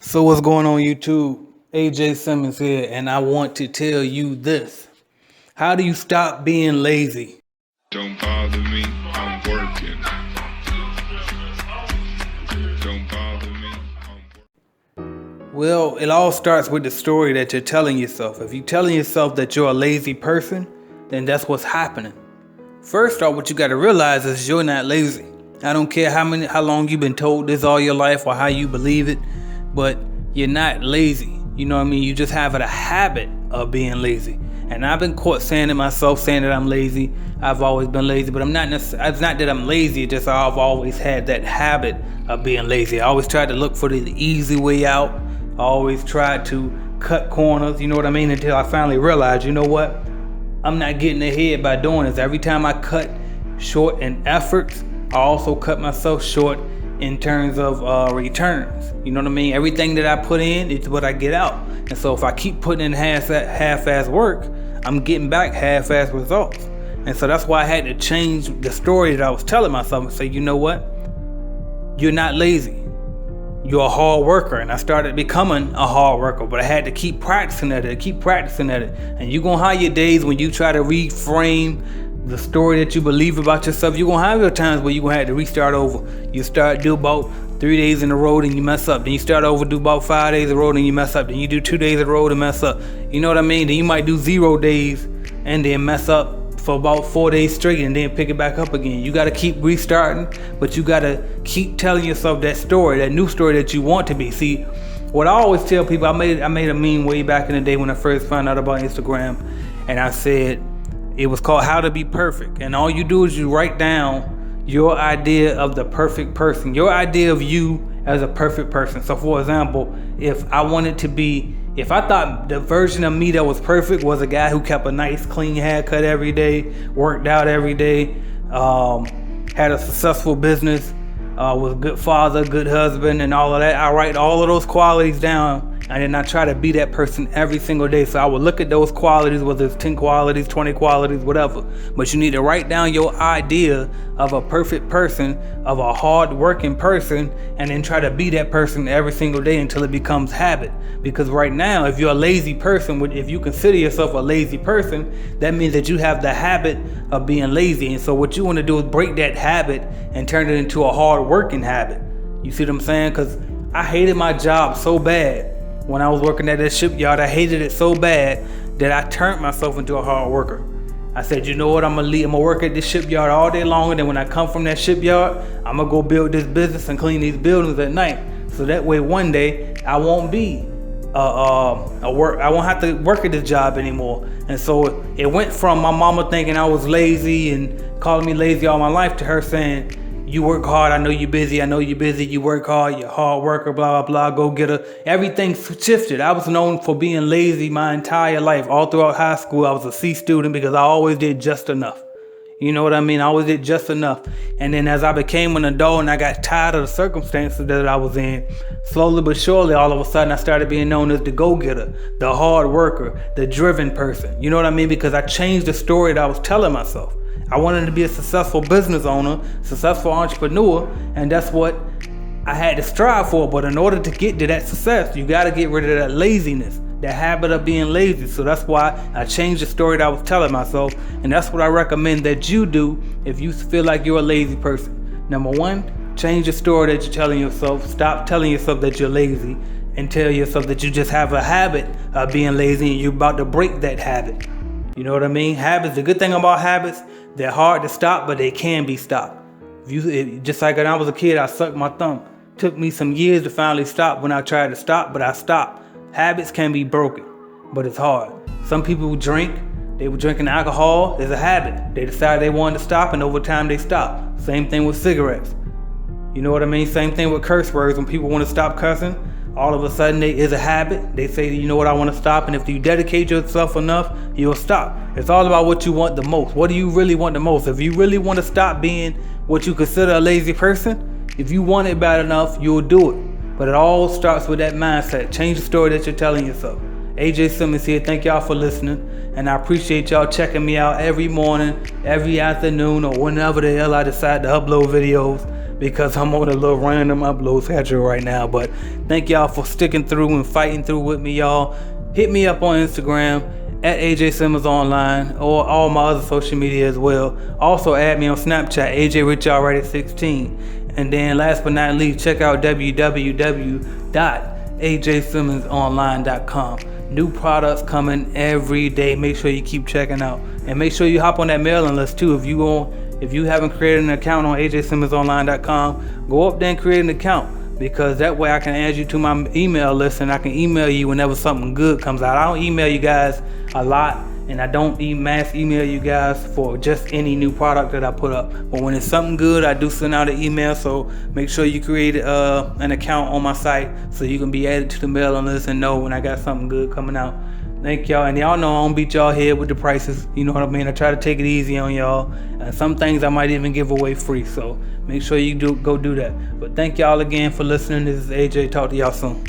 So what's going on YouTube? AJ Simmons here, and I want to tell you this. How do you stop being lazy? Don't bother me, I'm working. Don't bother me, Well, it all starts with the story that you're telling yourself. If you're telling yourself that you're a lazy person, then that's what's happening. First off, what you gotta realize is you're not lazy. I don't care how long you've been told this all your life or how you believe it, but you're not lazy. You know what I mean? You just have a habit of being lazy. And I've been caught saying it myself, saying that I'm lazy. I've always been lazy, but I'm not necessarily, it's not that I'm lazy, it's just I've always had that habit of being lazy. I always tried to look for the easy way out. I always tried to cut corners, you know what I mean? Until I finally realized, you know what? I'm not getting ahead by doing this. Every time I cut short in efforts, I also cut myself short in terms of returns. You know what I mean? Everything that I put in is what I get out. And so if I keep putting in half-ass work, I'm getting back half-ass results. And so that's why I had to change the story that I was telling myself and say, you know what? You're not lazy. You're a hard worker. And I started becoming a hard worker, but I had to keep practicing at it, And you're gonna have your days when you try to reframe the story that you believe about yourself. You're gonna have your times where you're gonna have to restart over. You do about 3 days in a row and you mess up. Then you start over, do about 5 days in a row and you mess up. Then you do 2 days in a row and mess up. You know what I mean? Then you might do 0 days and then mess up for about 4 days straight and then pick it back up again. You gotta keep restarting, but you gotta keep telling yourself that story, that new story that you want to be. See, what I always tell people, I made a meme way back in the day when I first found out about Instagram, and I said it was called How to Be Perfect. And all you do is you write down your idea of the perfect person, your idea of you as a perfect person. So for example, if I thought the version of me that was perfect was a guy who kept a nice clean haircut every day, worked out every day, had a successful business, was a good father, good husband, and all of that. I write all of those qualities down, and then I try to be that person every single day. So I would look at those qualities, whether it's 10 qualities, 20 qualities, whatever. But you need to write down your idea of a perfect person, of a hard-working person, and then try to be that person every single day until it becomes habit. Because right now, if you're a lazy person, if you consider yourself a lazy person, that means that you have the habit of being lazy. And so what you want to do is break that habit and turn it into a hard-working habit. You see what I'm saying? Because I hated my job so bad. When I was working at that shipyard, I hated it so bad that I turned myself into a hard worker. I said, you know what, I'm gonna work at this shipyard all day long, and then when I come from that shipyard, I'm gonna go build this business and clean these buildings at night. So that way one day I won't I won't have to work at this job anymore. And so it went from my mama thinking I was lazy and calling me lazy all my life to her saying, you work hard, I know you're busy, you work hard, you're a hard worker, blah, blah, blah, go get her. Everything shifted. I was known for being lazy my entire life. All throughout high school, I was a C student because I always did just enough. You know what I mean? I always did just enough. And then as I became an adult and I got tired of the circumstances that I was in, slowly but surely, all of a sudden, I started being known as the go-getter, the hard worker, the driven person. You know what I mean? Because I changed the story that I was telling myself. I wanted to be a successful business owner, successful entrepreneur, and that's what I had to strive for. But in order to get to that success, you got to get rid of that laziness, that habit of being lazy. So that's why I changed the story that I was telling myself, and that's what I recommend that you do if you feel like you're a lazy person. Number one, change the story that you're telling yourself. Stop telling yourself that you're lazy and tell yourself that you just have a habit of being lazy and you're about to break that habit. You know what I mean? Habits, the good thing about habits, they're hard to stop, but they can be stopped. Just like when I was a kid, I sucked my thumb. Took me some years to finally stop when I tried to stop, but I stopped. Habits can be broken, but it's hard. Some people who drink, they were drinking alcohol, it's a habit. They decided they wanted to stop, and over time they stopped. Same thing with cigarettes. You know what I mean? Same thing with curse words. When people want to stop cussing, all of a sudden it's a habit. They say, you know what, I want to stop. And if you dedicate yourself enough, you'll stop. It's all about what you want the most. What do you really want the most? If you really want to stop being what you consider a lazy person, if you want it bad enough, you'll do it. But it all starts with that mindset. Change the story that you're telling yourself. AJ Simmons here. Thank y'all for listening. And I appreciate y'all checking me out every morning, every afternoon, or whenever the hell I decide to upload videos. because I'm on a little random upload schedule right now. But thank y'all for sticking through and fighting through with me, y'all. Hit me up on Instagram at AJ Simmons Online or all my other social media as well. Also add me on Snapchat, AJ Rich Already 16. And then last but not least, check out www.ajsimmonsonline.com. New products coming every day. Make sure you keep checking out, and make sure you hop on that mailing list too. If you haven't created an account on ajsimmonsonline.com, go up there and create an account, because that way I can add you to my email list and I can email you whenever something good comes out. I don't email you guys a lot, and I don't mass email you guys for just any new product that I put up. But when it's something good, I do send out an email. So make sure you create an account on my site so you can be added to the mailing list and know when I got something good coming out. Thank y'all, and y'all know I don't beat y'all head with the prices. You know what I mean? I try to take it easy on y'all, and some things I might even give away free. So make sure you go do that. But thank y'all again for listening. This is AJ. Talk to y'all soon.